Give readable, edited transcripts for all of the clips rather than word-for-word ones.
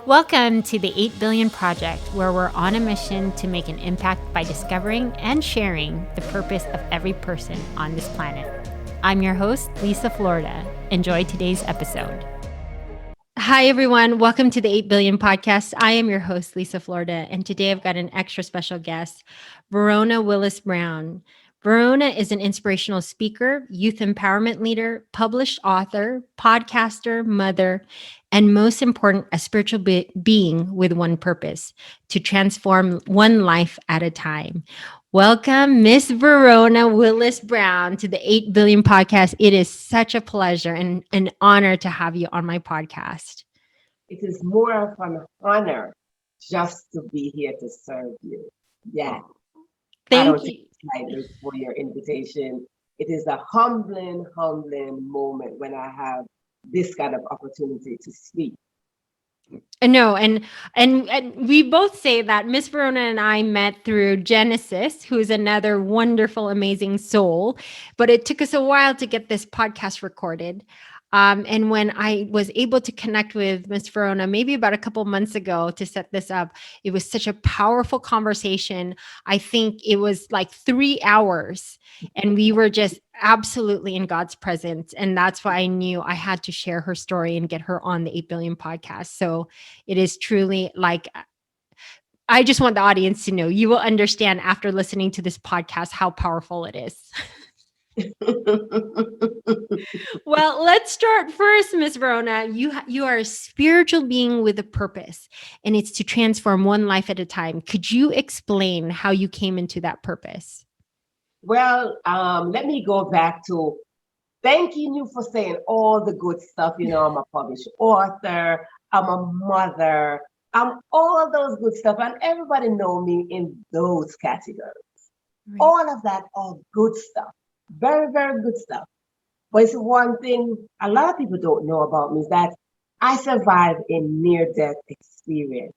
Welcome to the 8 Billion Project, where we're on a mission to make an impact by discovering and sharing the purpose of every person on this planet. I'm your host, Liza, Florida. Enjoy today's episode. Hi, everyone. Welcome to the 8 Billion Podcast. I am your host, Liza, Florida, and today I've got an extra special guest, Verona Willis Brown. Verona is an inspirational speaker, youth empowerment leader, published author, podcaster, mother, and most important, a spiritual being with one purpose: to transform one life at a time. Welcome, Miss Verona Willis Brown, to the 8 Billion Podcast. It is such a pleasure and an honor to have you on my podcast. It is more of an honor just to be here to serve you. Yeah, I Thank don't take you. it lightly for your invitation. It is a humbling moment when I have this kind of opportunity to speak. No, and we both say that Miss Verona and I met through Genesis, who is another wonderful, amazing soul. But it took us a while to get this podcast recorded. And when I was able to connect with Miss Verona, maybe about a couple months ago to set this up, it was such a powerful conversation. I think it was like 3 hours, and we were just absolutely in God's presence. And that's why I knew I had to share her story and get her on the 8 Billion podcast. So it is truly like, I just want the audience to know, you will understand after listening to this podcast how powerful it is. Well, let's start first, Miss Verona. You are a spiritual being with a purpose, and it's to transform one life at a time. Could you explain how you came into that purpose? Well, let me go back to thanking you for saying all the good stuff. I'm a published author, I'm a mother, I'm all those good stuff, and everybody know me in those categories. Right. All of that are good stuff. Very, very good stuff. But it's one thing a lot of people don't know about me is that I survived a near-death experience.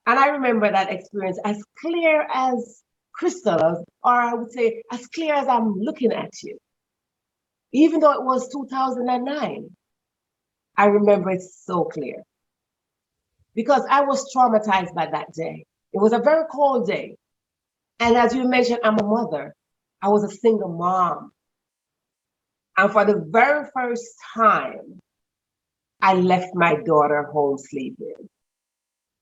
And I remember that experience as clear as crystal, or I would say as clear as I'm looking at you. Even though it was 2009, I remember it so clear. Because I was traumatized by that day. It was a very cold day. And as you mentioned, I'm a mother. I was a single mom. And for the very first time, I left my daughter home sleeping.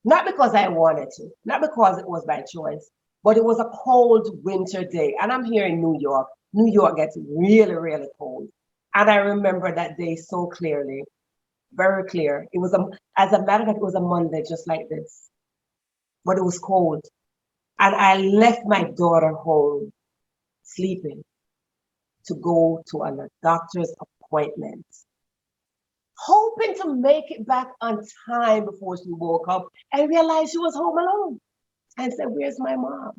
Not because I wanted to, not because it was by choice, but it was a cold winter day. And I'm here in New York. New York gets really, really cold. And I remember that day so clearly, very clear. It was, as a matter of fact, it was a Monday just like this, but it was cold. And I left my daughter home sleeping to go to a doctor's appointment, hoping to make it back on time before she woke up and realized she was home alone and said, "Where's my mom?"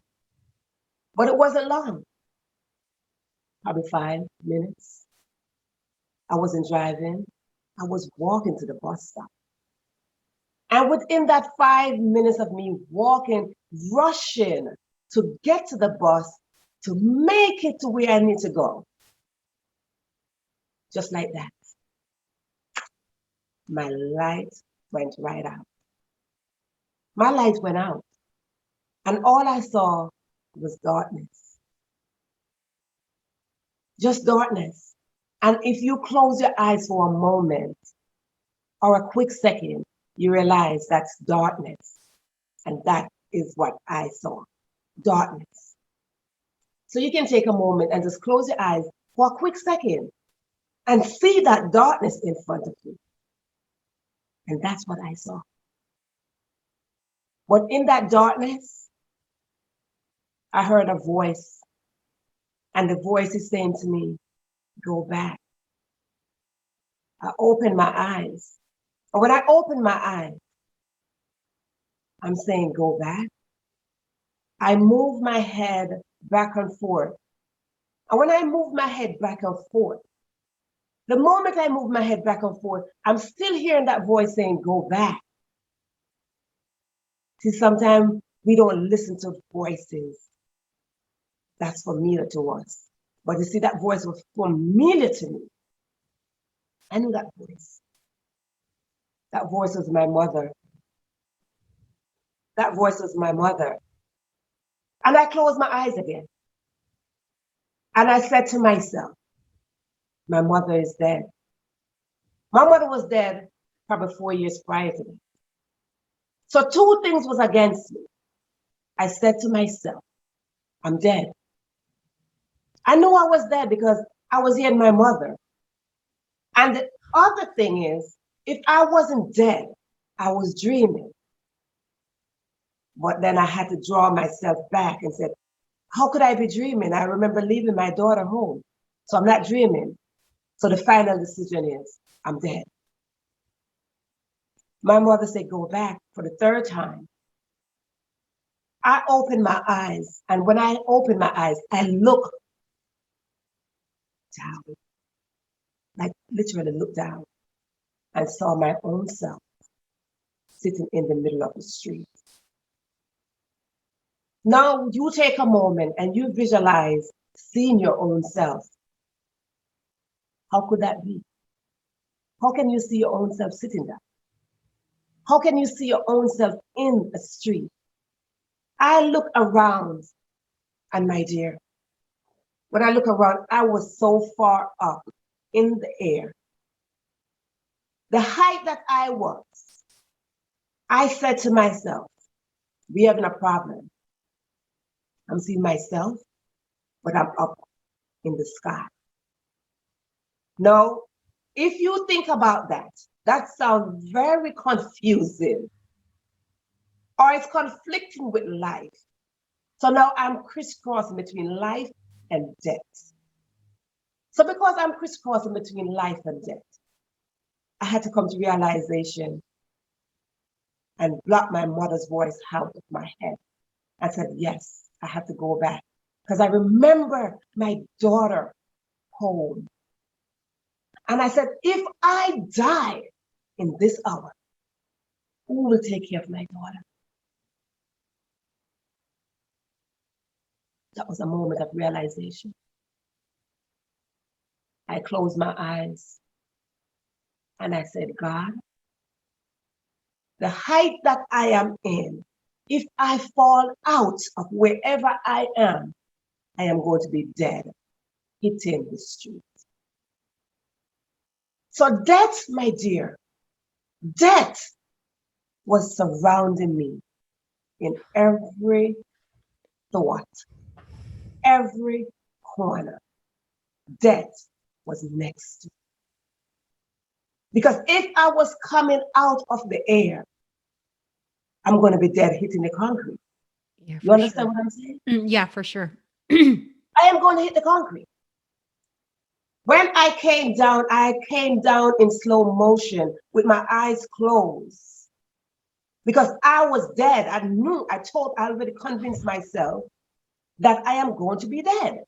But it wasn't long, probably 5 minutes. I wasn't driving, I was walking to the bus stop. And within that 5 minutes of me walking, rushing to get to the bus, to make it to where I need to go, just like that, my light went right out. My light went out. And all I saw was darkness. Just darkness. And if you close your eyes for a moment or a quick second, you realize that's darkness. And that is what I saw, darkness. So you can take a moment and just close your eyes for a quick second and see that darkness in front of you. And that's what I saw. But in that darkness, I heard a voice. And the voice is saying to me, "Go back." I opened my eyes. And when I opened my eyes, I'm saying, "Go back." I moved my head back and forth. And when I moved my head back and forth, the moment I moved my head back and forth, I'm still hearing that voice saying, "Go back." See, sometimes we don't listen to voices that's familiar to us. But you see, that voice was familiar to me. I knew that voice. That voice was my mother. That voice was my mother. And I closed my eyes again. And I said to myself, my mother is dead. My mother was dead probably 4 years prior to that. So two things was against me. I said to myself, I'm dead. I knew I was dead because I was hearing my mother. And the other thing is, if I wasn't dead, I was dreaming. But then I had to draw myself back and said, how could I be dreaming? I remember leaving my daughter home. So I'm not dreaming. So the final decision is, I'm dead. My mother said, go back for the third time. I opened my eyes. And when I opened my eyes, I looked down, like literally looked down and saw my own self sitting in the middle of the street. Now you take a moment and you visualize seeing your own self. How could that be? How can you see your own self sitting there? How can you see your own self in a street? I look around, and my dear, when I look around, I was so far up in the air. The height that I was, I said to myself, we're having a problem. I'm seeing myself, but I'm up in the sky. Now, if you think about that, that sounds very confusing, or it's conflicting with life. So now I'm crisscrossing between life and death. So because I'm crisscrossing between life and death, I had to come to realization and block my mother's voice out of my head. I said, yes, I have to go back because I remember my daughter home. And I said, if I die in this hour, who will take care of my daughter? That was a moment of realization. I closed my eyes and I said, God, the height that I am in, if I fall out of wherever I am going to be dead, hitting the street. So death, my dear, death was surrounding me in every thought, every corner. Death was next to me. Because if I was coming out of the air, I'm going to be dead hitting the concrete. Yeah, You understand what I'm saying? Yeah, for sure. I am going to hit the concrete. When I came down in slow motion with my eyes closed because I was dead. I already convinced myself that I am going to be dead.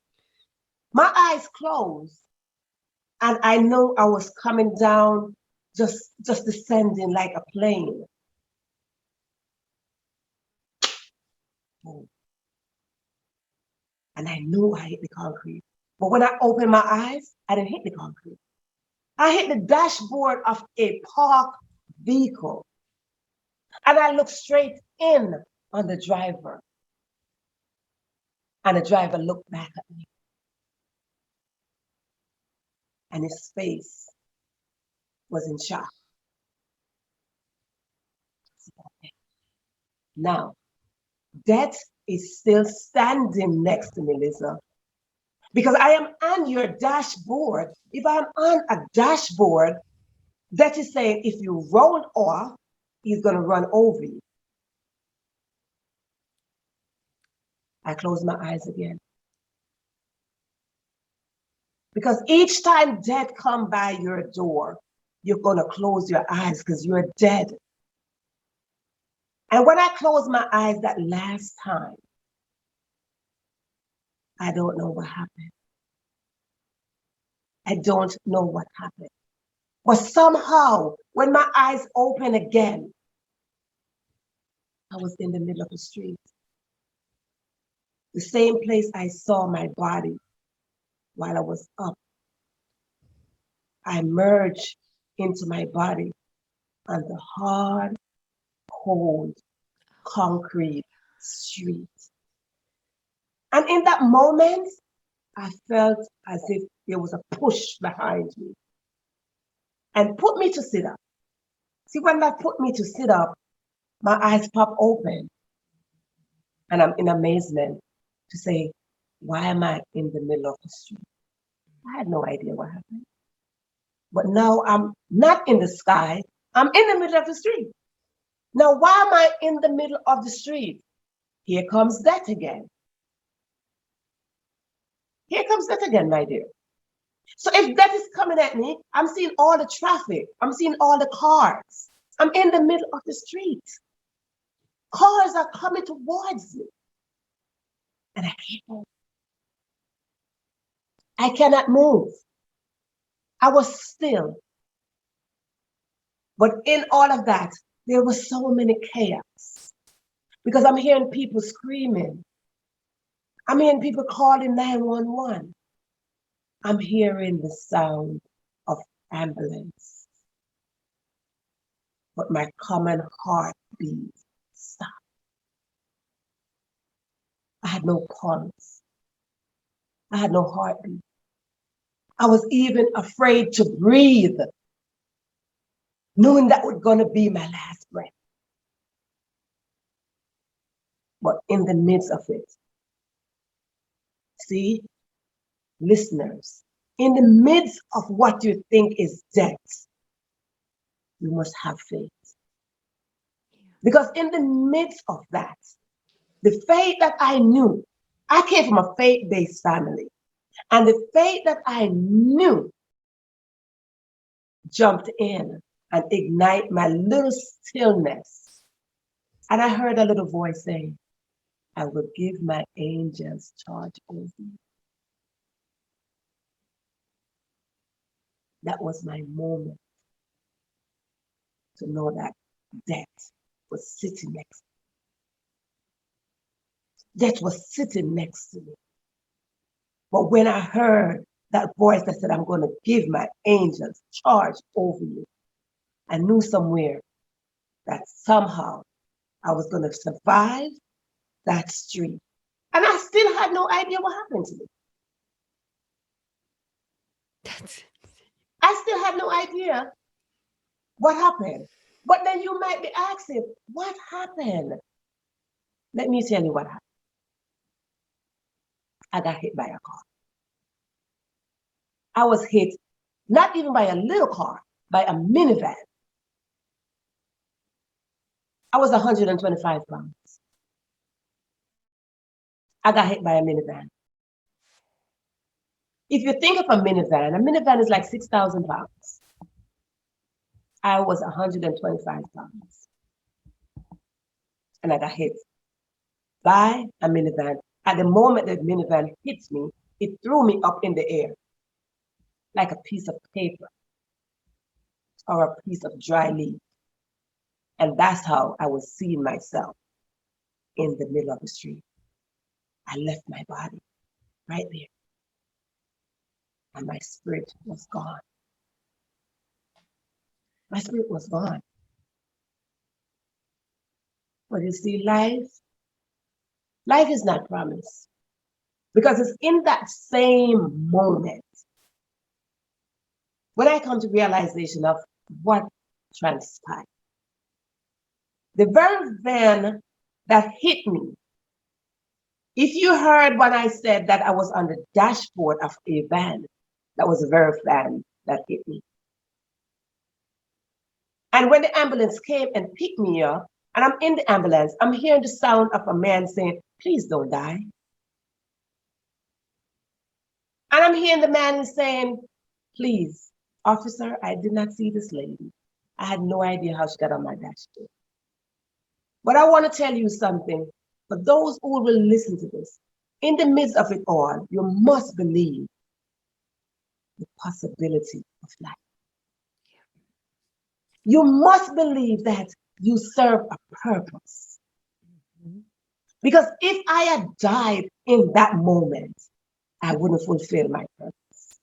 My eyes closed and I knew I was coming down, just descending like a plane. And I knew I hit the concrete. But when I opened my eyes, I didn't hit the concrete. I hit the dashboard of a parked vehicle. And I looked straight in on the driver. And the driver looked back at me. And his face was in shock. Now, death is still standing next to me, Liza. Because I am on your dashboard. If I'm on a dashboard, that is saying if you roll off, he's going to run over you. I close my eyes again. Because each time death come by your door, you're going to close your eyes because you're dead. And when I close my eyes that last time, I don't know what happened. I don't know what happened. But somehow, when my eyes open again, I was in the middle of the street. The same place I saw my body while I was up. I merged into my body on the hard, cold, concrete street. And in that moment, I felt as if there was a push behind me and put me to sit up. See, when that put me to sit up, my eyes pop open and I'm in amazement to say, why am I in the middle of the street? I had no idea what happened. But now I'm not in the sky, I'm in the middle of the street. Now, why am I in the middle of the street? Here comes death again. Here comes death again, my dear. So if death is coming at me, I'm seeing all the traffic. I'm seeing all the cars. I'm in the middle of the street. Cars are coming towards me. And I can't move. I cannot move. I was still. But in all of that, there was so many chaos. Because I'm hearing people screaming. I'm hearing people calling 911. I'm hearing the sound of ambulance. But my common heartbeat stopped. I had no pulse. I had no heartbeat. I was even afraid to breathe, knowing that was going to be my last breath. But in the midst of it, see, listeners, in the midst of what you think is death, you must have faith. Because in the midst of that, the faith that I knew, I came from a faith-based family, and the faith that I knew jumped in and ignite my little stillness. And I heard a little voice saying, I will give my angels charge over you. That was my moment to know that death was sitting next to me. Death was sitting next to me. But when I heard that voice that said, I'm going to give my angels charge over you, I knew somewhere that somehow I was going to survive that street. And I still had no idea what happened to me. I still had no idea what happened. But then you might be asking, what happened? Let me tell you what happened. I got hit by a car. I was hit not even by a little car, by a minivan. I was 125 pounds. I got hit by a minivan. If you think of a minivan is like 6,000 pounds. I was 125 pounds. And I got hit by a minivan. At the moment the minivan hits me, it threw me up in the air like a piece of paper or a piece of dry leaf. And that's how I was seeing myself in the middle of the street. I left my body right there. And my spirit was gone. My spirit was gone. But you see, life is not promised. Because it's in that same moment when I come to realization of what transpired. The very van that hit me, if you heard when I said that I was on the dashboard of a van, that was the very van that hit me. And when the ambulance came and picked me up, and I'm in the ambulance, I'm hearing the sound of a man saying, please don't die. And I'm hearing the man saying, please, officer, I did not see this lady. I had no idea how she got on my dashboard. But I want to tell you something. For those who will listen to this, in the midst of it all, you must believe the possibility of life. You must believe that you serve a purpose. Because if I had died in that moment, I wouldn't fulfill my purpose.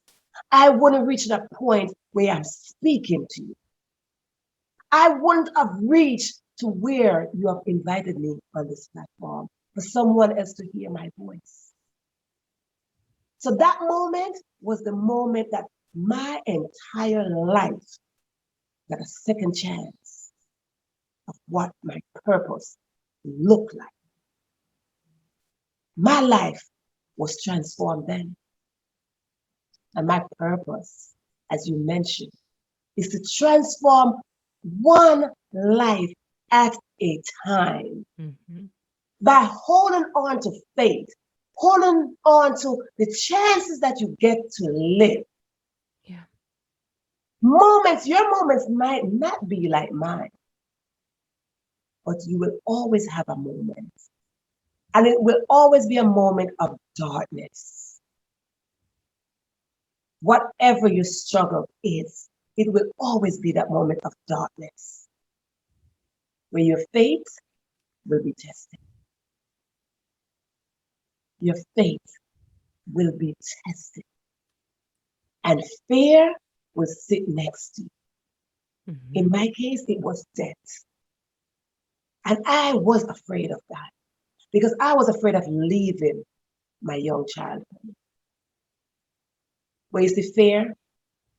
I wouldn't reach that point where I'm speaking to you. I wouldn't have reached to where you have invited me on this platform for someone else to hear my voice. So that moment was the moment that my entire life got a second chance of what my purpose looked like. My life was transformed then. And my purpose, as you mentioned, is to transform one life at a time Mm-hmm. by holding on to faith, holding on to the chances that you get to live. Yeah. Your moments might not be like mine, but you will always have a moment. And it will always be a moment of darkness. Whatever your struggle is, it will always be that moment of darkness where your faith will be tested. Your faith will be tested. And fear will sit next to you. Mm-hmm. In my case, it was death. And I was afraid of that because I was afraid of leaving my young childhood. But you see, fear,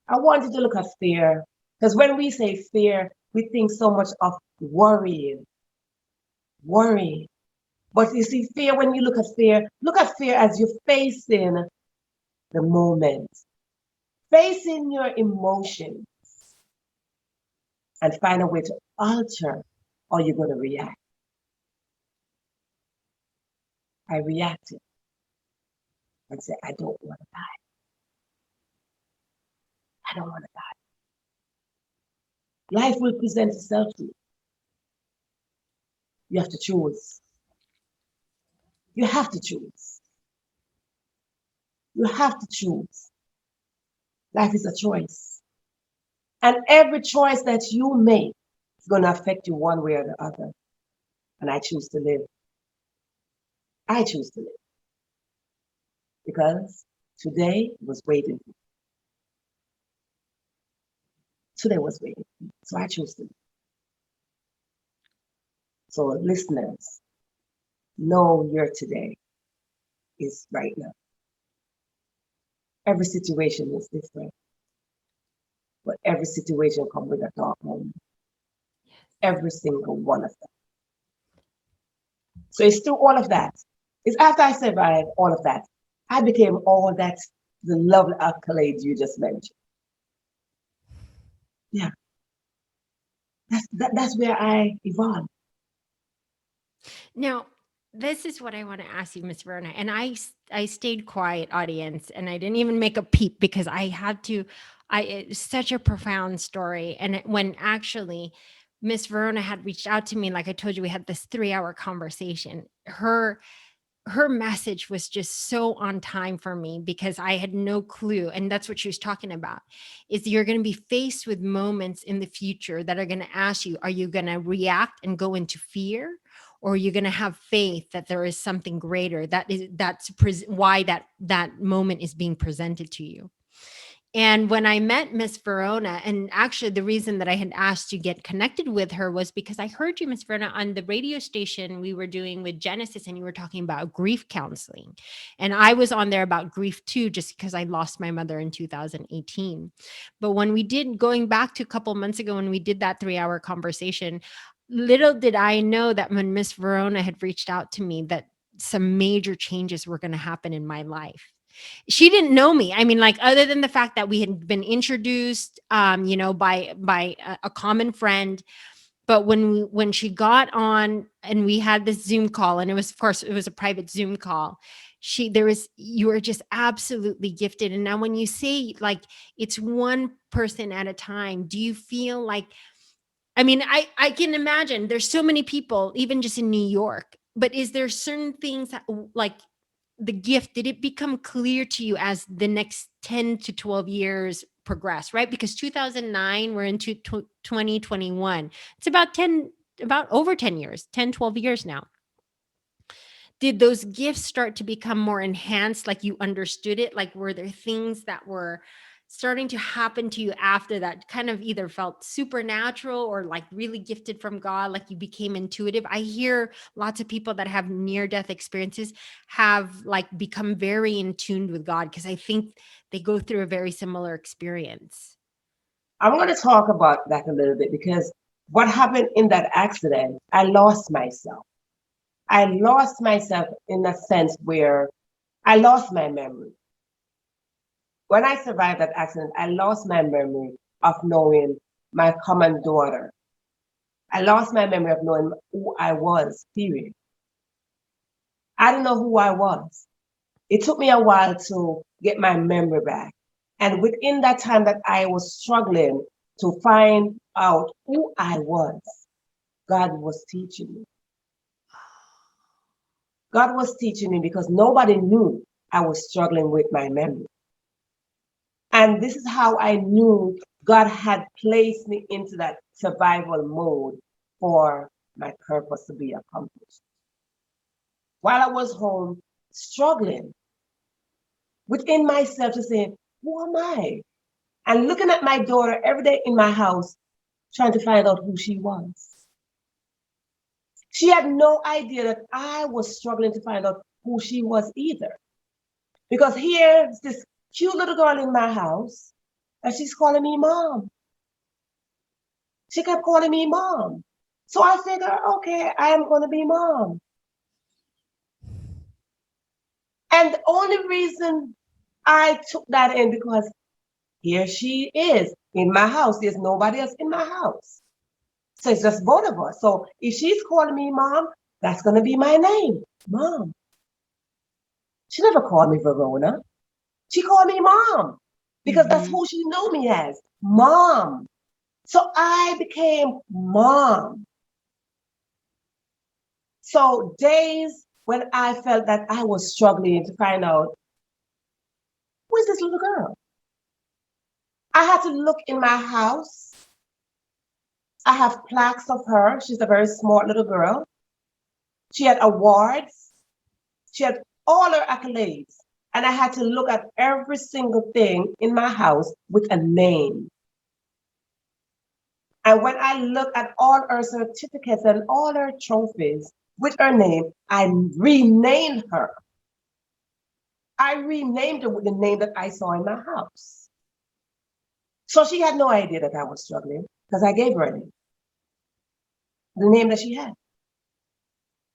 I wanted to look at fear because when we say fear, we think so much of worrying, worrying. But you see, fear, when you look at fear as you're facing the moment, facing your emotions, and find a way to alter how you're going to react. I reacted and said, I don't want to die. I don't want to die. Life will present itself to you. You have to choose. You have to choose. You have to choose. Life is a choice. And every choice that you make is going to affect you one way or the other. And I choose to live. I choose to live because today was waiting. Today was waiting. So I choose to live. So listeners, know your today is right now. Every situation is different, but every situation comes with a dark moment. Every single one of them. So it's through all of that. It's after I survived all of that, I became all that the lovely accolades you just mentioned. Yeah, that's where I evolved. Now, this is what I want to ask you, Miss Verona. And I stayed quiet, audience, and I didn't even make a peep because I had to. It's such a profound story. And when actually Miss Verona had reached out to me, like I told you, we had this 3 hour conversation. Her message was just so on time for me because I had no clue. And that's what she was talking about is you're going to be faced with moments in the future that are going to ask you, are you going to react and go into fear? Or are you going to have faith that there is something greater why that moment is being presented to you? And when I met Miss Verona, and actually the reason that I had asked to get connected with her was because I heard you, Miss Verona, on the radio station we were doing with Genesis, and you were talking about grief counseling. And I was on there about grief too, just because I lost my mother in 2018. But when we did, going back to a couple months ago, when we did that 3 hour conversation, little did I know that when Miss Verona had reached out to me, that some major changes were going to happen in my life. She didn't know me. I mean, like other than the fact that we had been introduced, by a common friend. But when she got on and we had this Zoom call, and it was, of course, it was a private Zoom call. You were just absolutely gifted. And now when you say like it's one person at a time, do you feel like, I mean, I can imagine there's so many people, even just in New York, but is there certain things that, like, the gift, did it become clear to you as the next 10 to 12 years progress, right? Because 2009, we're into 2021. It's about over 10 years, 10, 12 years now. Did those gifts start to become more enhanced, like you understood it? Like, were there things that were starting to happen to you after that kind of either felt supernatural or like really gifted from God, like you became intuitive? I hear lots of people that have near death experiences have like become very in tune with God because I think they go through a very similar experience. I'm going to talk about that a little bit because what happened in that accident, I lost myself. I lost myself in a sense where I lost my memory. When I survived that accident, I lost my memory of knowing my common daughter. I lost my memory of knowing who I was, period. I didn't know who I was. It took me a while to get my memory back. And within that time that I was struggling to find out who I was, God was teaching me. God was teaching me because nobody knew I was struggling with my memory. And this is how I knew God had placed me into that survival mode for my purpose to be accomplished. While I was home, struggling within myself to say, who am I? And looking at my daughter every day in my house, trying to find out who she was. She had no idea that I was struggling to find out who she was either. Because here's this cute little girl in my house, and she's calling me mom. She kept calling me mom. So I figured, okay, I am going to be mom. And the only reason I took that in because here she is in my house. There's nobody else in my house. So it's just both of us. So if she's calling me mom, that's going to be my name, mom. She never called me Verona. She called me mom because that's who she knew me as, mom. So I became mom. So days when I felt that I was struggling to find out who is this little girl, I had to look in my house. I have plaques of her. She's a very smart little girl. She had awards. She had all her accolades. And I had to look at every single thing in my house with a name. And when I look at all her certificates and all her trophies with her name, I renamed her. I renamed her with the name that I saw in my house. So she had no idea that I was struggling because I gave her a name, the name that she had.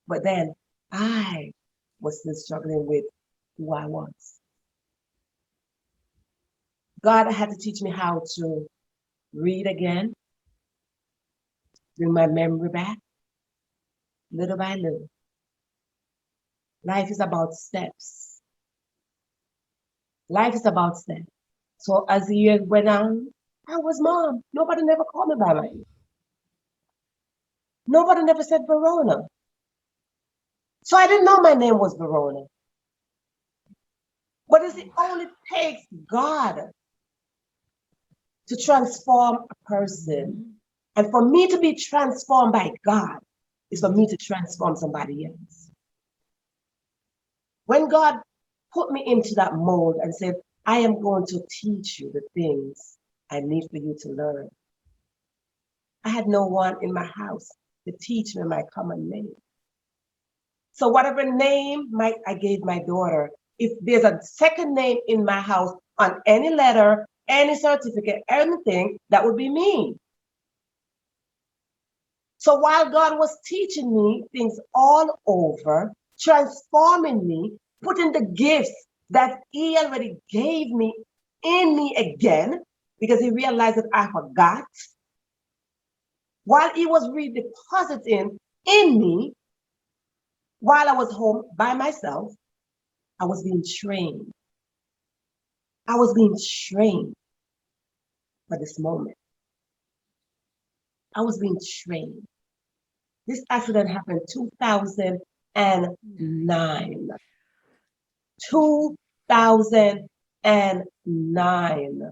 But then I was still struggling with who I was. God had to teach me how to read again, bring my memory back, little by little. Life is about steps. Life is about steps. So as the years went on, I was mom. Nobody never called me by my name. Nobody never said Verona. So I didn't know my name was Verona. But it only takes God to transform a person. And for me to be transformed by God is for me to transform somebody else. When God put me into that mold and said, I am going to teach you the things I need for you to learn, I had no one in my house to teach me my common name. So whatever name I gave my daughter, if there's a second name in my house on any letter, any certificate, anything, that would be me. So while God was teaching me things all over, transforming me, putting the gifts that He already gave me in me again, because He realized that I forgot, while He was redepositing in me, while I was home by myself, I was being trained. I was being trained for this moment. I was being trained. This accident happened 2009. 2009.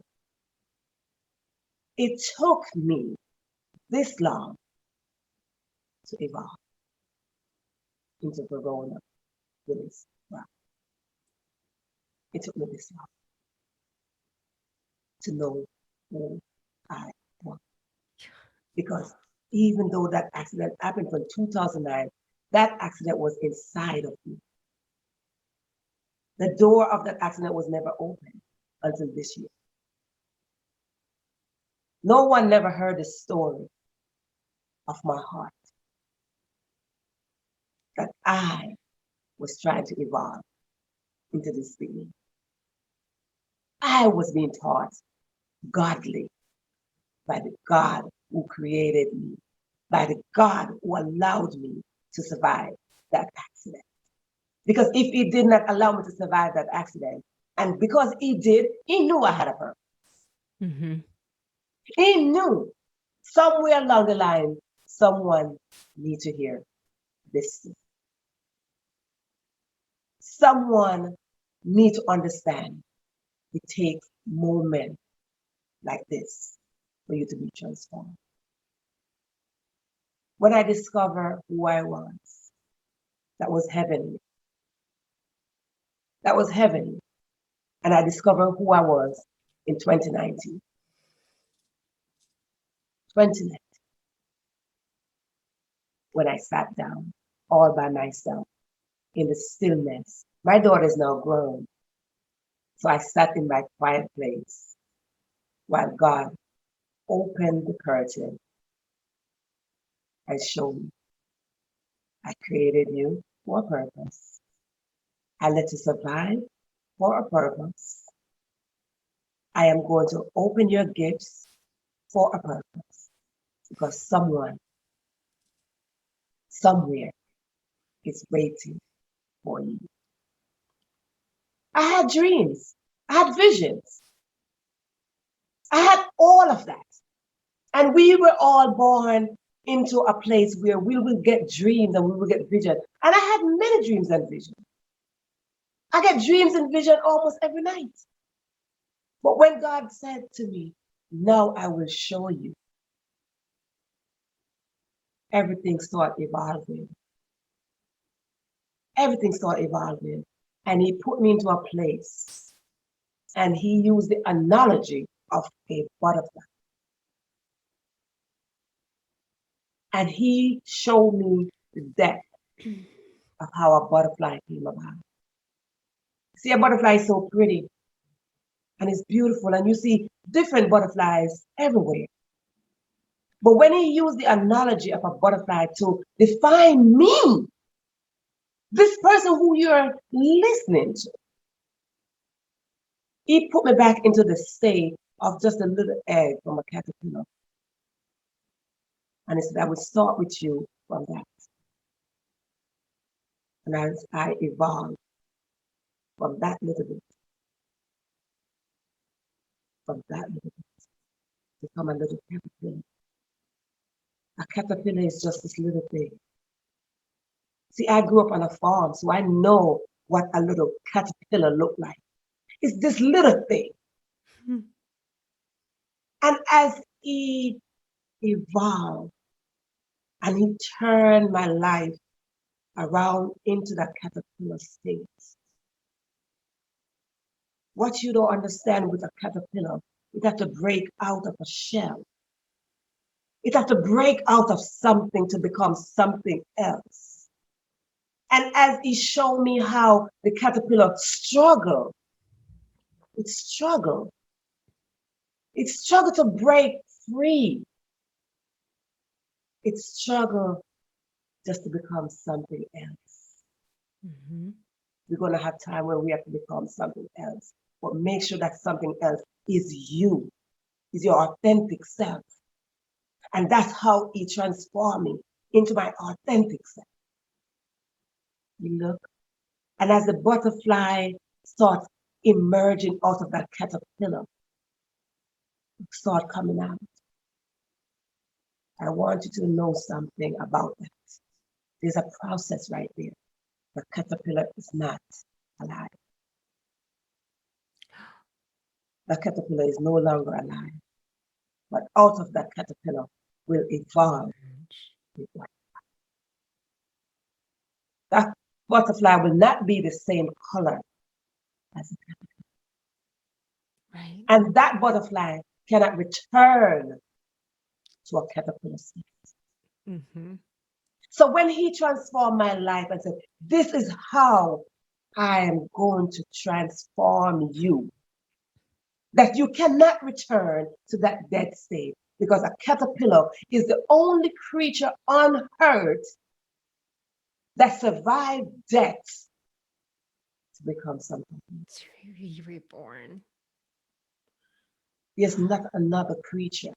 It took me this long to evolve into Verona Willis. Brown. It took me this long. to know who I was. Because even though that accident happened from 2009, that accident was inside of me. The door of that accident was never open until this year. No one never heard the story of my heart that I was trying to evolve into this being. I was being taught godly by the God who created me, by the God who allowed me to survive that accident. Because if he did not allow me to survive that accident, and because he did, he knew I had a purpose. Mm-hmm. He knew somewhere along the line, someone need to hear this. Someone need to understand it takes moments like this for you to be transformed. When I discovered who I was, that was heavenly. That was heavenly. And I discovered who I was in 2019. 2019, when I sat down all by myself in the stillness. My daughter is now grown. So I sat in my quiet place while God opened the curtain and showed me, I created you for a purpose. I let you survive for a purpose. I am going to open your gifts for a purpose because someone, somewhere is waiting for you. I had dreams. I had visions. I had all of that. And we were all born into a place where we will get dreams and we will get vision. And I had many dreams and visions. I get dreams and vision almost every night. But when God said to me, now I will show you, everything started evolving. Everything started evolving. And he put me into a place. And he used the analogy of a butterfly. And he showed me the depth of how a butterfly came about. See, a butterfly is so pretty and it's beautiful, and you see different butterflies everywhere. But when he used the analogy of a butterfly to define me, this person who you're listening to, he put me back into the state of just a little egg from a caterpillar. And he said, I will start with you from that. And as I evolved from that little bit, from that little bit, become a little caterpillar. A caterpillar is just this little thing. See, I grew up on a farm, so I know what a little caterpillar looked like. It's this little thing. Hmm. And as he evolved and he turned my life around into that caterpillar state, what you don't understand with a caterpillar, it has to break out of a shell. It has to break out of something to become something else. And as he showed me how the caterpillar struggled, it struggled. It struggled to break free. It struggled just to become something else. Mm-hmm. We're going to have time where we have to become something else. But make sure that something else is you, is your authentic self. And that's how he transformed me into my authentic self. You look, and as the butterfly starts emerging out of that caterpillar, it starts coming out. I want you to know something about that. There's a process right there. The caterpillar is not alive. The caterpillar is no longer alive. But out of that caterpillar will evolve. That butterfly will not be the same color as the caterpillar. Right. And that butterfly cannot return to a caterpillar state. Mm-hmm. So when he transformed my life and said, this is how I am going to transform you, that you cannot return to that dead state because a caterpillar is the only creature on earth that survived death to become something. To be reborn. There's not another creature.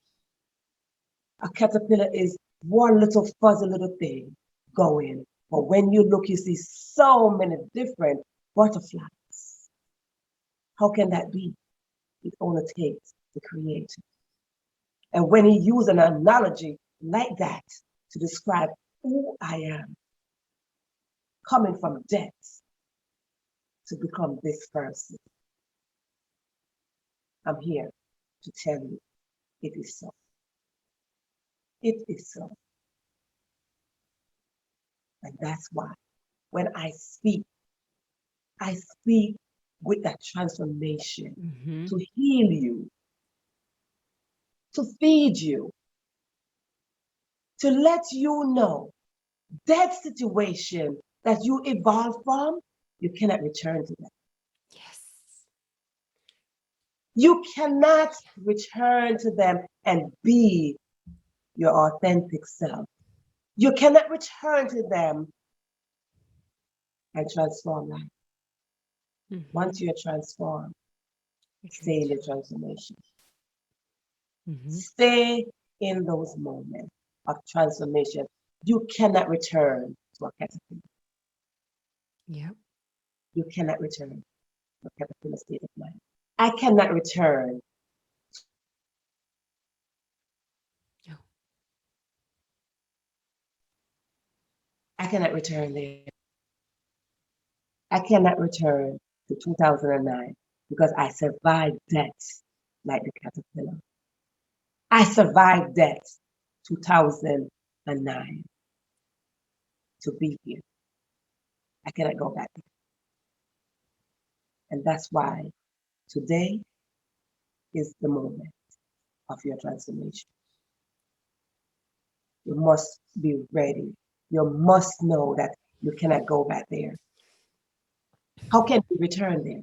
A caterpillar is one little fuzzy little thing going. But when you look, you see so many different butterflies. How can that be? It only takes the creator. And when he used an analogy like that to describe who I am, coming from death to become this person, I'm here to tell you it is so. It is so. And that's why when I speak with that transformation Mm-hmm. to heal you, to feed you, to let you know that situation that you evolved from, you cannot return to that. Yes. You cannot return to them and be your authentic self. You cannot return to them and transform life. Mm-hmm. Once you're transformed, stay in the transformation. Mm-hmm. Stay in those moments of transformation. You cannot return to a caterpillar. Yep. You cannot return to a caterpillar state of mind. I cannot return. Yeah. I cannot return there. I cannot return to 2009 because I survived death like the caterpillar. I survived death 2009 to be here. I cannot go back there. And that's why today is the moment of your transformation. You must be ready. You must know that you cannot go back there. How can you return there?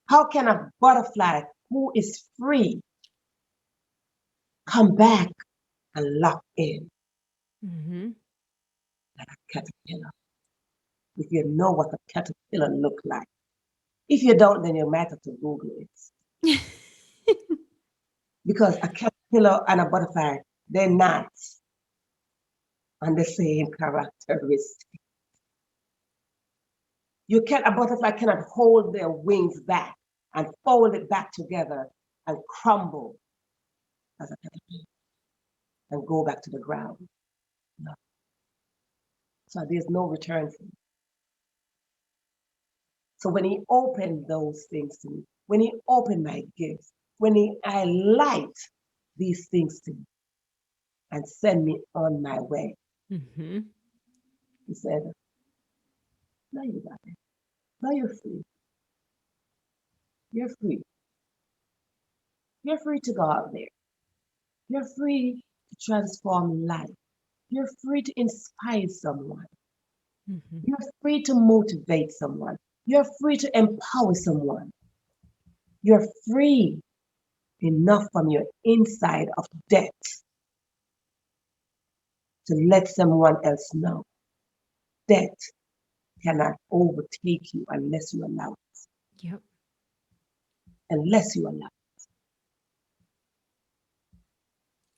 How can a butterfly who is free come back and lock in Mm-hmm. like a caterpillar? If you know what a caterpillar look like. If you don't, then you might have to Google it. Because a caterpillar and a butterfly, they're not on the same characteristic. A butterfly cannot hold their wings back and fold it back together and crumble as a caterpillar and go back to the ground. No. So there's no return for me. So when he opened those things to me, when he opened my gifts, I light these things to me and send me on my way, Mm-hmm. he said, now you got it. Now you're free. You're free. You're free to go out there. You're free to transform life. You're free to inspire someone. Mm-hmm. You're free to motivate someone. You're free to empower someone. You're free enough from your inside of debt to let someone else know debt cannot overtake you unless you allow it. Yep. Unless you allow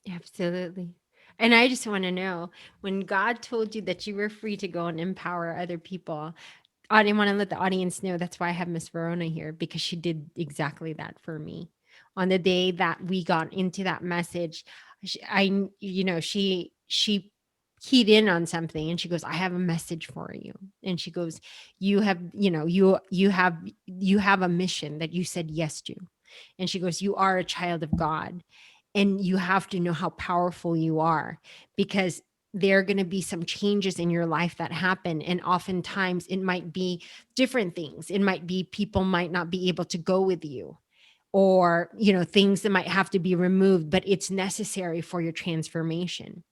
Absolutely. And I just want to know, when God told you that you were free to go and empower other people, I didn't want to let the audience know that's why I have Miss Verona here, because she did exactly that for me. On the day that we got into that message, she keyed in on something and she goes, I have a message for you. And she goes, you have a mission that you said yes to. And she goes, you are a child of God and you have to know how powerful you are, because there are going to be some changes in your life that happen. And oftentimes it might be different things. It might be people might not be able to go with you, or, things that might have to be removed, but it's necessary for your transformation.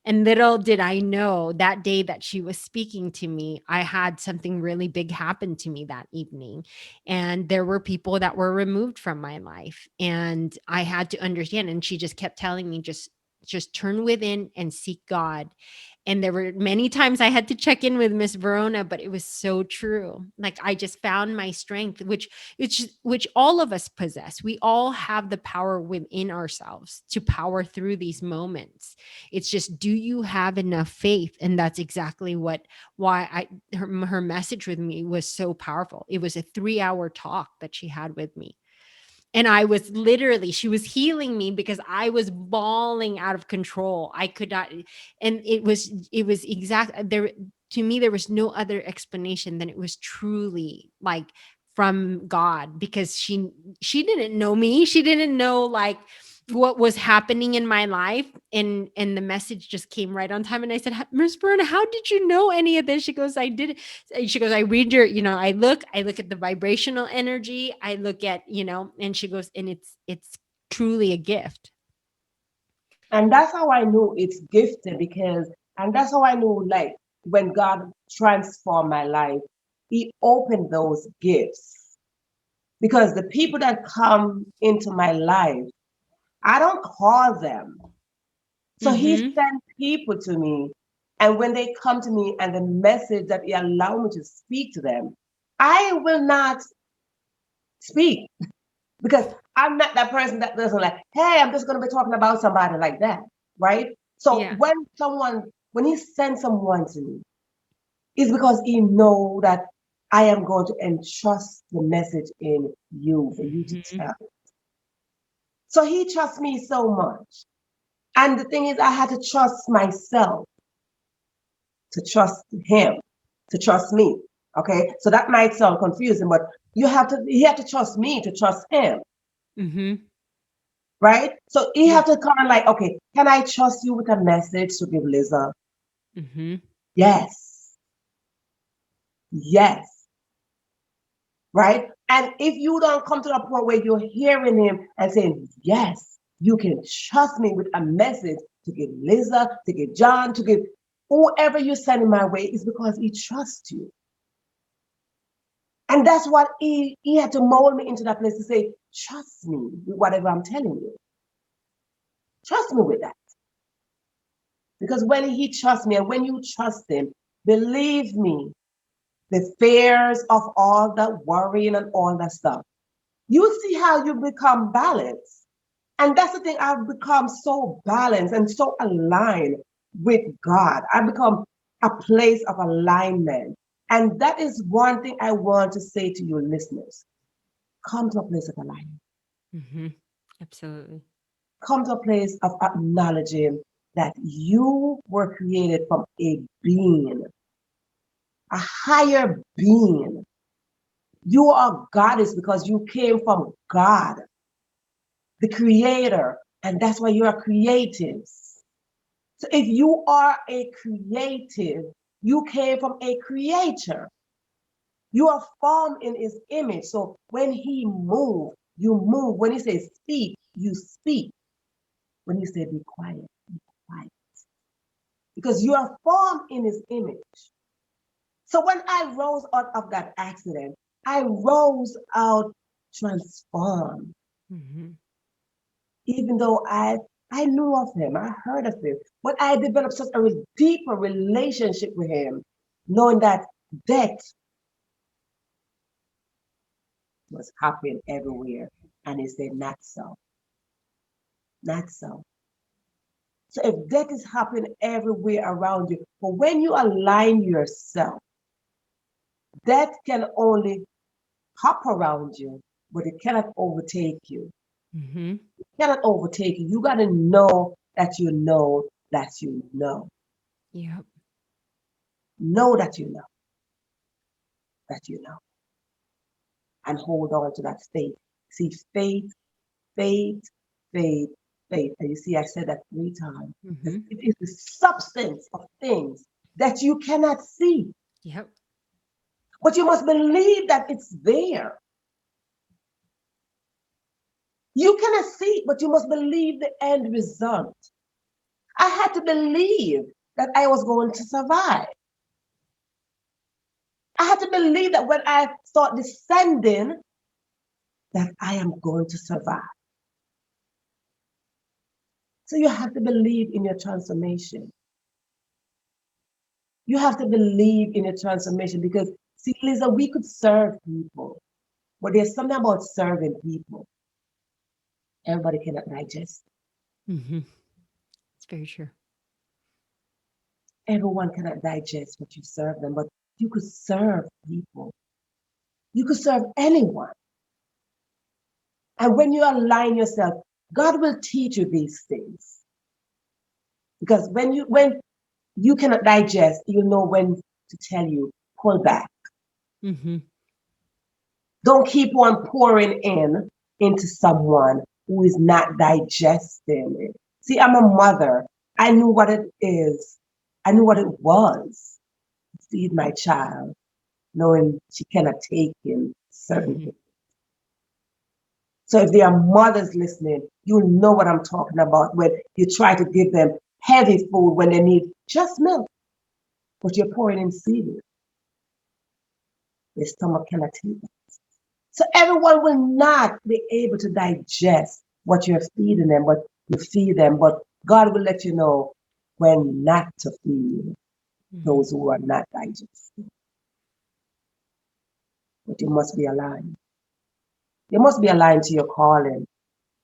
And little did I know, that day that she was speaking to me, I had something really big happen to me that evening. And there were people that were removed from my life. And I had to understand. And she just kept telling me, just turn within and seek God. And there were many times I had to check in with Miss Verona, but it was so true. Like, I just found my strength, which all of us possess. We all have the power within ourselves to power through these moments. It's just, do you have enough faith? And that's exactly why her message with me was so powerful. It was a 3-hour talk that she had with me. And I was literally, she was healing me because I was bawling out of control. I could not, and it was exact there. To me, there was no other explanation than it was truly like from God, because she didn't know me. She didn't know like what was happening in my life. And the message just came right on time. And I said, Miss Verna, how did you know any of this? She goes, I did. She goes, I read your, I look at the vibrational energy. I look at, and she goes, and it's truly a gift. And that's how I knew it's gifted because, and that's how I knew, like, when God transformed my life, He opened those gifts. Because the people that come into my life, I don't call them. So He Mm-hmm. sent people to me. And when they come to me and the message that He allowed me to speak to them, I will not speak because I'm not that person that doesn't like, hey, I'm just going to be talking about somebody like that. Right. So Yeah. when He sends someone to me, it's because He know that I am going to entrust the message in you for you to Mm-hmm. tell. So He trusts me so much. And the thing is, I had to trust myself to trust Him, to trust me. Okay. So that might sound confusing, but He had to trust me to trust Him. Mm-hmm. Right? So He Yeah. had to kind of like, okay, can I trust you with a message to give Liza? Mm-hmm. Yes. Yes. Right? And if you don't come to the point where you're hearing Him and saying, yes, you can trust me with a message to give Liza, to give John, to give whoever you're sending my way, is because He trusts you. And that's what he had to mold me into that place to say, trust me with whatever I'm telling you. Trust me with that. Because when He trusts me and when you trust Him, believe me, the fears of all that worrying and all that stuff, you see how you become balanced. And that's the thing, I've become so balanced and so aligned with God. I've become a place of alignment. And that is one thing I want to say to your listeners. Come to a place of alignment. Mm-hmm. Absolutely. Come to a place of acknowledging that you were created from a being, a higher being. You are goddess because you came from God, the creator, and that's why you are creatives. So if you are a creative, you came from a creator. You are formed in His image. So when He moves, you move. When He says speak, you speak. When He says be quiet, be quiet. Because you are formed in His image. So when I rose out of that accident, I rose out transformed. Mm-hmm. Even though I knew of Him, I heard of Him, but I developed such a deeper relationship with Him, knowing that death was happening everywhere. And He said, not so, not so. So if death is happening everywhere around you, but when you align yourself, death can only hop around you, but it cannot overtake you. Mm-hmm. It cannot overtake you. You got to know that you know that you know. Yep. Know that you know that you know. And hold on to that faith. See, faith, faith, faith, faith. And you see, I said that 3 times. Mm-hmm. It is the substance of things that you cannot see, Yep. but you must believe that it's there. You cannot see it, but you must believe the end result. I had to believe that I was going to survive. I had to believe that when I start descending, that I am going to survive. So you have to believe in your transformation. You have to believe in your transformation because, see, Liza, we could serve people, but there's something about serving people. Everybody cannot digest. Mm-hmm. It's very true. Everyone cannot digest what you serve them, but you could serve people. You could serve anyone. And when you align yourself, God will teach you these things. Because when you cannot digest, you know when to tell you, pull back. Mm-hmm. Don't keep on pouring into someone who is not digesting it. See, I'm a mother. I knew what it is. I knew what it was to feed my child, knowing she cannot take in certain Mm-hmm. things. So if there are mothers listening, you know what I'm talking about when you try to give them heavy food when they need just milk, but you're pouring in cereal. Their stomach cannot take it. So everyone will not be able to digest what you're feeding them, but you feed them. But God will let you know when not to feed those who are not digesting. But you must be aligned. You must be aligned to your calling.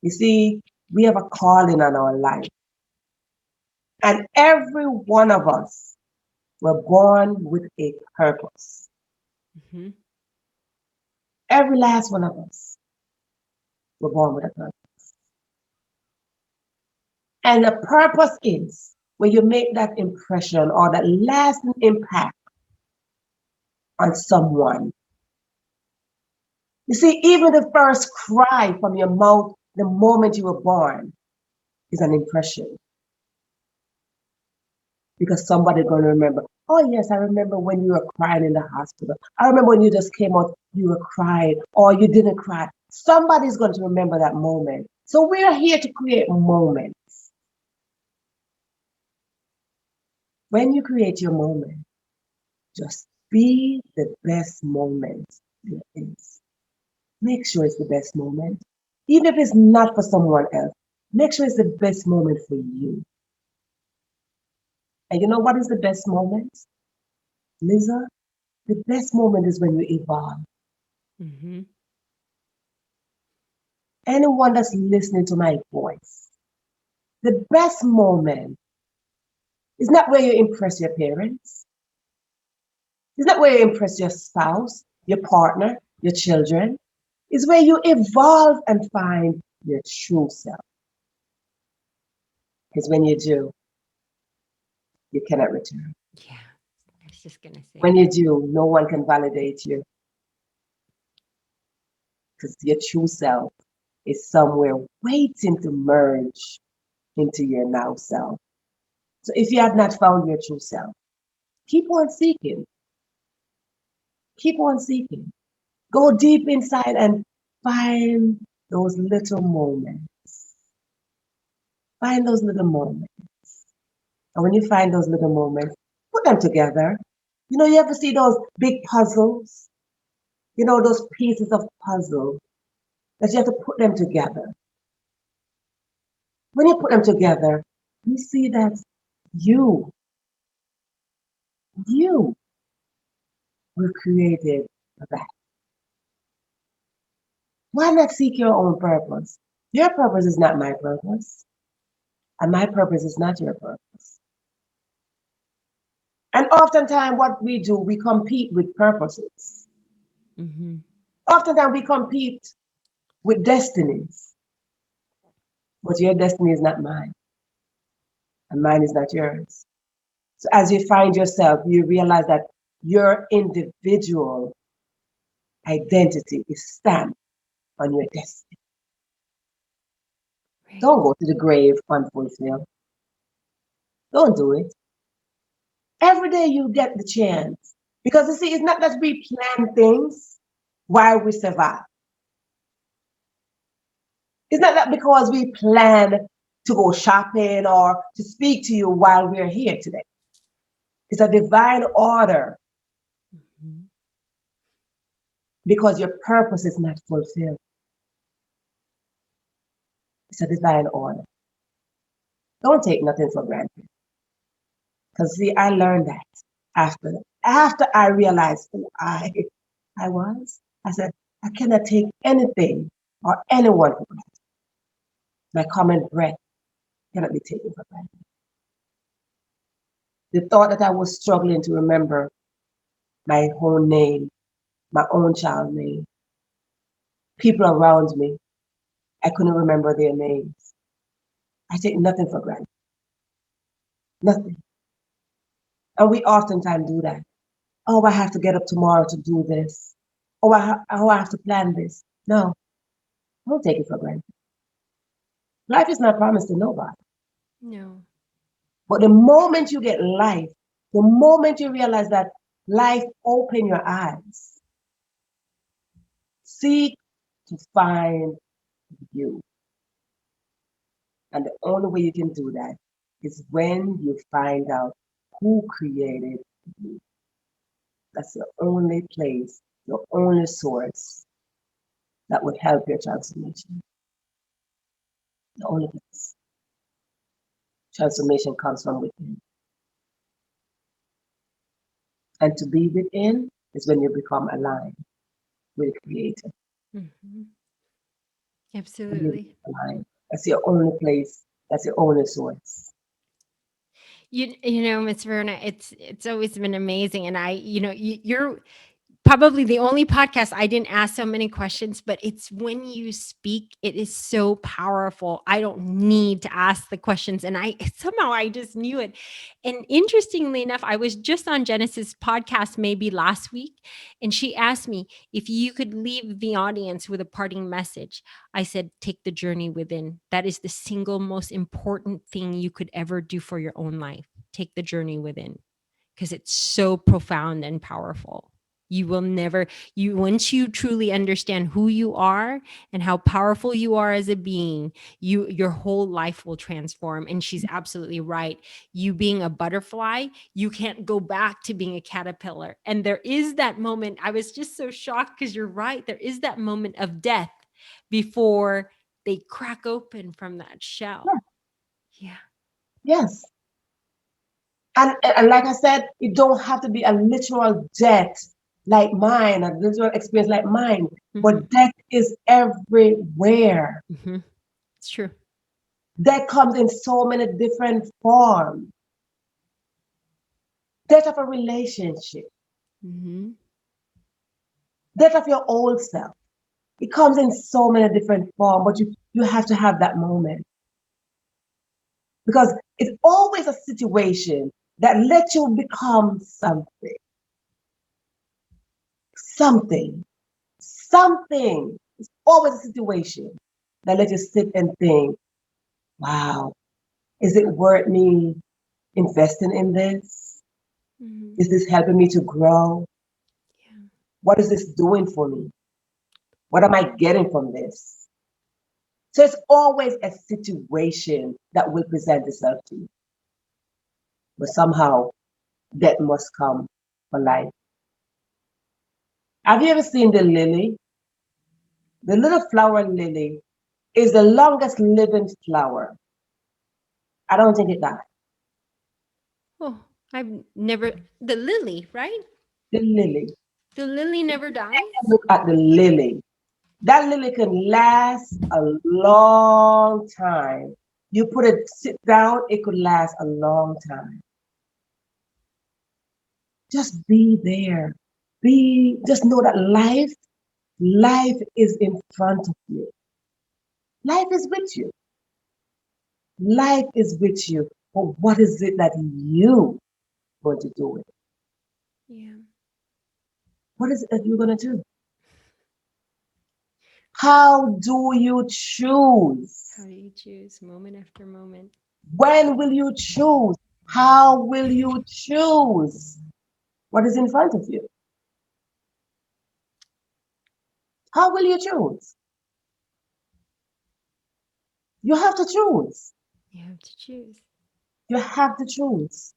You see, we have a calling on our life. And every one of us were born with a purpose. Mm-hmm. Every last one of us were born with a purpose. And the purpose is when you make that impression or that lasting impact on someone. You see, even the first cry from your mouth the moment you were born is an impression. Because somebody's going to remember, oh, yes, I remember when you were crying in the hospital. I remember when you just came out, you were crying, or you didn't cry. Somebody's going to remember that moment. So we're here to create moments. When you create your moment, just be the best moment there is. Make sure it's the best moment. Even if it's not for someone else, make sure it's the best moment for you. And you know what is the best moment, Liza? The best moment is when you evolve. Mm-hmm. Anyone that's listening to my voice, the best moment is not where you impress your parents. It's not where you impress your spouse, your partner, your children. It's where you evolve and find your true self. Because when you do, you cannot return. Yeah. I was just going to say When that. you do, no one can validate you. Because your true self is somewhere waiting to merge into your now self. So if you have not found your true self, keep on seeking. Keep on seeking. Go deep inside and find those little moments. Find those little moments. And when you find those little moments, put them together. You know, you ever see those big puzzles? You know, those pieces of puzzle that you have to put them together. When you put them together, you see that you were created for that. Why not seek your own purpose? Your purpose is not my purpose, and my purpose is not your purpose. And oftentimes, what we do, we compete with purposes. Mm-hmm. Oftentimes, we compete with destinies, but your destiny is not mine, and mine is not yours. So, as you find yourself, you realize that your individual identity is stamped on your destiny. Right. Don't go to the grave unfulfilled. Don't do it. Every day you get the chance. Because you see, it's not that we plan things while we survive. It's not that because we plan to go shopping or to speak to you while we're here today. It's a divine order Mhm. because your purpose is not fulfilled. It's a divine order. Don't take nothing for granted. Because see, I learned that after I realized who I was. I said, I cannot take anything or anyone for granted. My common breath cannot be taken for granted. The thought that I was struggling to remember my own name, my own child name, people around me, I couldn't remember their names. I take nothing for granted. Nothing. And we oftentimes do that. Oh, I have to get up tomorrow to do this. I have to plan this. No, don't take it for granted. Life is not promised to nobody. No. But the moment you get life, the moment you realize that life open your eyes, seek to find you. And the only way you can do that is when you find out who created you. That's the only place, the only source that would help your transformation. The only place. Transformation comes from within. And to be within is when you become aligned with the Creator. Mhm. When you Absolutely. become aligned. That's your only place. That's your only source. You know, Miss Verona, it's always been amazing, and you're probably the only podcast I didn't ask so many questions, but it's when you speak, it is so powerful. I don't need to ask the questions, and I somehow I just knew it. And interestingly enough, I was just on Genesis podcast maybe last week, and she asked me if you could leave the audience with a parting message. I said, take the journey within. That is the single most important thing you could ever do for your own life. Take the journey within because it's so profound and powerful. You will never, you once you truly understand who you are and how powerful you are as a being, your whole life will transform. And she's absolutely right. You being a butterfly, you can't go back to being a caterpillar. And there is that moment. I was just so shocked because you're right. There is that moment of death before they crack open from that shell. Yeah. Yes. And like I said, it don't have to be a literal death like mine, a literal experience like mine, Hmm. but death is everywhere. Hmm. It's true. Death comes in so many different forms. Death of a relationship, Hmm. death of your old self. It comes in so many different forms, but you have to have that moment because it's always a situation that lets you become something, something, something. It's always a situation that lets you sit and think, wow, is it worth me investing in this? Hmm. Is this helping me to grow? Yeah. What is this doing for me? What am I getting from this? So it's always a situation that will present itself to you. But somehow death must come for life. Have you ever seen the lily? The little flower lily is the longest living flower. I don't think it died. Oh, I've never, the lily, right? The lily. The lily never dies? Look at the lily. That lily can last a long time. You put it sit down, it could last a long time. Just be there. Just know that life is in front of you. Life is with you. Life is with you. But what is it that you going to do with it? Yeah. What is it that you're going to do? How do you choose? How do you choose moment after moment? When will you choose? How will you choose what is in front of you? How will you choose? You have to choose. You have to choose. You have to choose.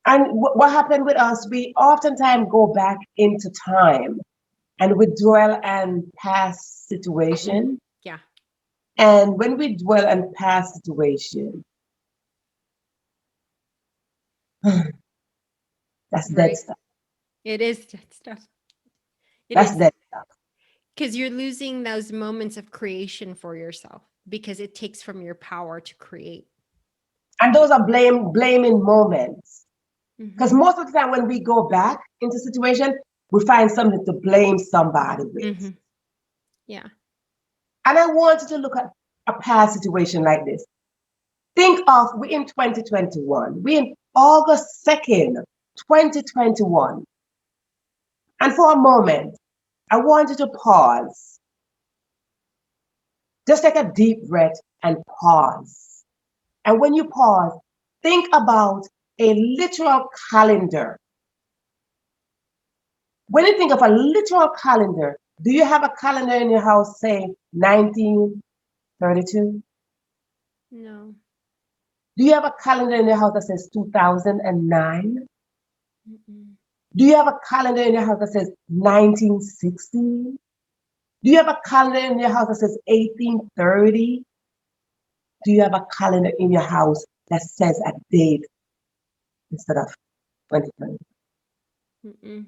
And what happened with us, we oftentimes go back into time and we dwell on past situation. Yeah. And when we dwell on past situation, that's dead Right. stuff. It is that stuff. It That's is. dead stuff. Because you're losing those moments of creation for yourself because it takes from your power to create. And those are blaming moments. Because Mm-hmm. most of the time when we go back into situation, we find something to blame somebody Mm-hmm. with. Yeah. And I want you to look at a past situation like this. Think of, we're in 2021. We're in August 2nd, 2021. And for a moment, I want you to pause. Just take a deep breath and pause. And when you pause, think about a literal calendar. When you think of a literal calendar, do you have a calendar in your house, say 1932? No. Do you have a calendar in your house that says 2009? Mm-mm. Do you have a calendar in your house that says 1960? Do you have a calendar in your house that says 1830? Do you have a calendar in your house that says a date instead of 2020? Mm-mm.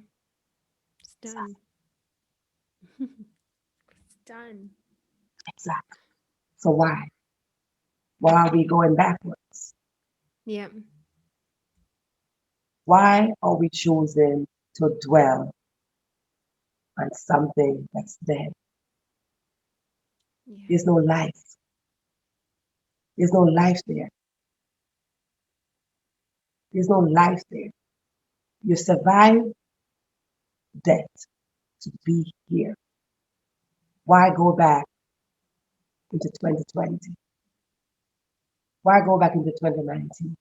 It's done. It's done. Exactly. So why? Why are we going backwards? Yeah. Why are we choosing to dwell on something that's dead? Yeah. There's no life. There's no life there. There's no life there. You survive death to be here. Why go back into 2020? Why go back into 2019?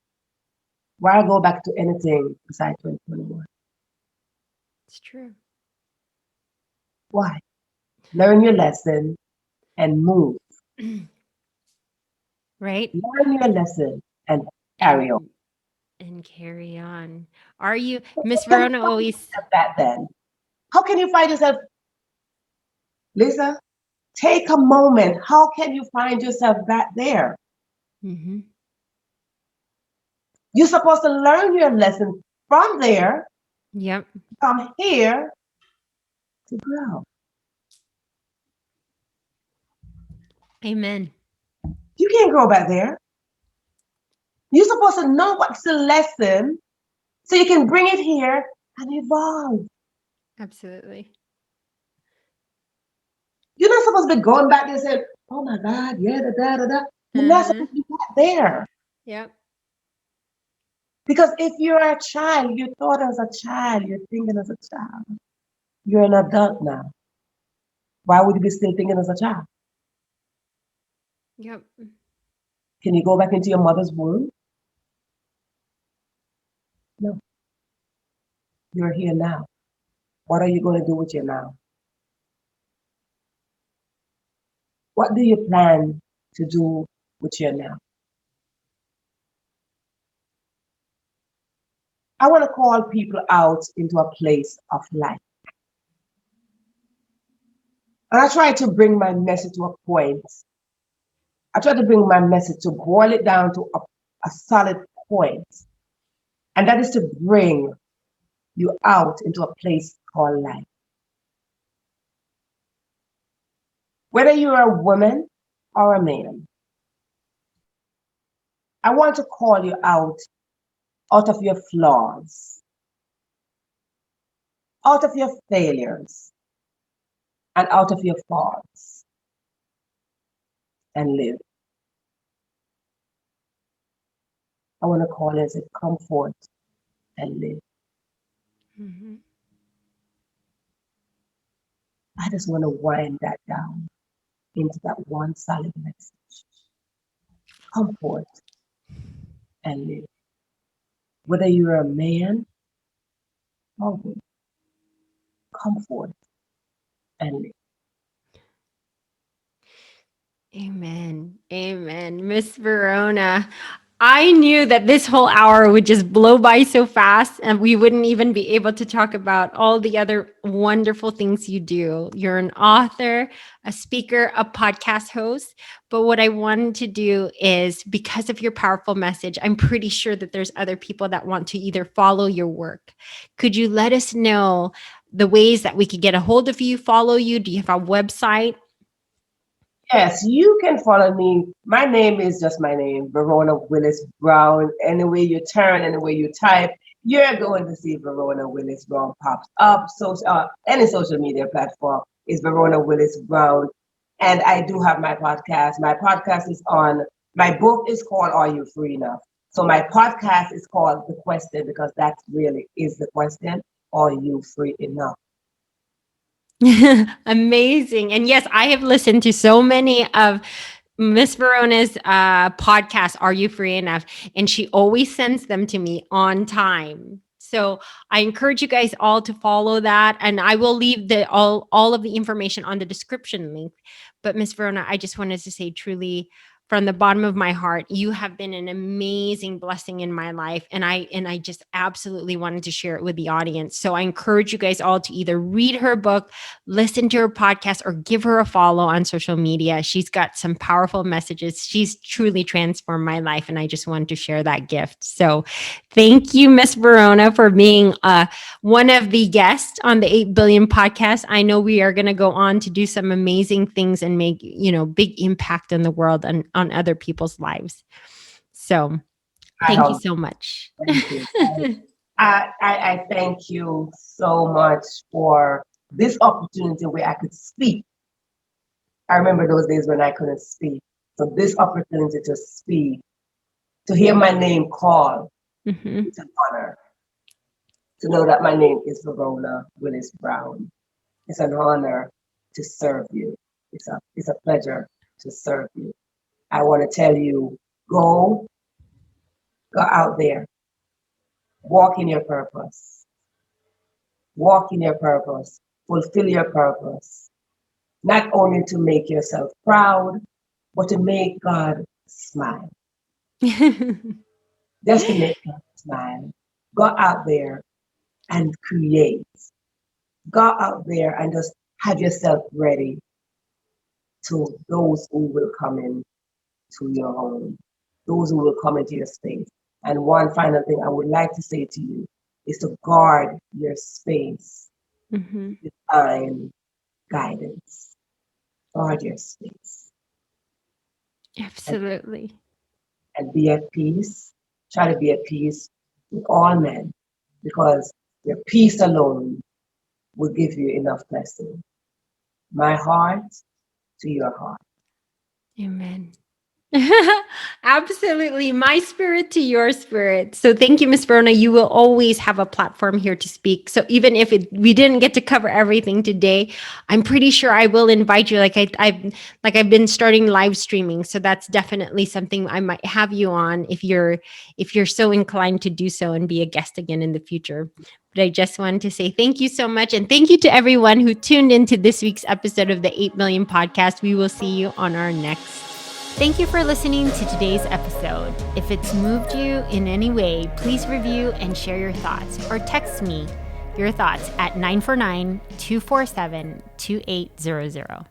Why go back to anything besides 2021? It's true. Why? Learn your lesson and move. Right? Learn your lesson and carry on. And carry on. Are you Miss How can you Verona find always yourself back then? How can you find yourself, Liza? Take a moment. How can you find yourself back there? mm-hmm. You're supposed to learn your lesson from there, Yep. from here to grow. Amen. You can't grow back there. You're supposed to know what's the lesson so you can bring it here and evolve. Absolutely. You're not supposed to be going back there and saying, oh my God, yeah, da da da da. You're not Uh-huh. supposed to be back there. Yep. Because if you're a child, you thought as a child, you're thinking as a child. You're an adult now. Why would you be still thinking as a child? Yep. Can you go back into your mother's womb? No. You're here now. What are you going to do with your now? What do you plan to do with your now? I want to call people out into a place of life. And I try to bring my message to a point. I try to bring my message to boil it down to a solid point. And that is to bring you out into a place called life. Whether you're a woman or a man, I want to call you out of your flaws, out of your failures, and out of your faults, and live. I want to call it as a comfort and live. Mm-hmm. I just want to wind that down into that one solid message. Comfort and live. Whether you're a man or woman, comfort and live. Amen. Amen. Miss Verona, I knew that this whole hour would just blow by so fast and we wouldn't even be able to talk about all the other wonderful things you do. You're an author, a speaker, a podcast host. But what I wanted to do is, because of your powerful message, I'm pretty sure that there's other people that want to either follow your work. Could you let us know the ways that we could get a hold of you, follow you? Do you have a website? Yes, you can follow me. My name is just my name, Verona Willis Brown. Any way you turn, any way you type, you're going to see Verona Willis Brown pops up. So any social media platform is Verona Willis Brown. And I do have my podcast. My podcast is on, my book is called Are You Free Enough? So my podcast is called The Question, because that really is the question. Are you free enough? Amazing. And yes, I have listened to so many of Miss Verona's podcasts, Are You Free Enough? And she always sends them to me on time. So I encourage you guys all to follow that. And I will leave all of the information on the description link. But Miss Verona, I just wanted to say, truly, from the bottom of my heart, you have been an amazing blessing in my life. And I just absolutely wanted to share it with the audience. So I encourage you guys all to either read her book, listen to her podcast, or give her a follow on social media. She's got some powerful messages. She's truly transformed my life. And I just wanted to share that gift. So thank you, Miss Verona, for being one of the guests on the 8 Billion podcast. I know we are going to go on to do some amazing things and make, big impact in the world and on other people's lives. So thank you so much. Thank you. I thank you so much for this opportunity where I could speak. I remember those days when I couldn't speak. So this opportunity to speak, to hear my name called, it's an honor. To know that my name is Verona Willis Brown. It's an honor to serve you. It's a pleasure to serve you. I want to tell you, go out there, walk in your purpose, fulfill your purpose, not only to make yourself proud, but to make God smile. Just to make God smile. Go out there and create. Go out there and just have yourself ready to those who will come in to your home, those who will come into your space. And one final thing I would like to say to you is to guard your space with divine guidance. Guard your space. Absolutely. And be at peace. Try to be at peace with all men, because your peace alone will give you enough blessing. My heart to your heart. Amen. Absolutely. My spirit to your spirit. So thank you, Miss Verona. You will always have a platform here to speak. So even if we didn't get to cover everything today, I'm pretty sure I will invite you. I've been starting live streaming. So that's definitely something I might have you on if you're so inclined to do so and be a guest again in the future. But I just wanted to say thank you so much. And thank you to everyone who tuned into this week's episode of the 8 Million Podcast. We will see you on our next. Thank you for listening to today's episode. If it's moved you in any way, please review and share your thoughts, or text me your thoughts at 949-247-2800.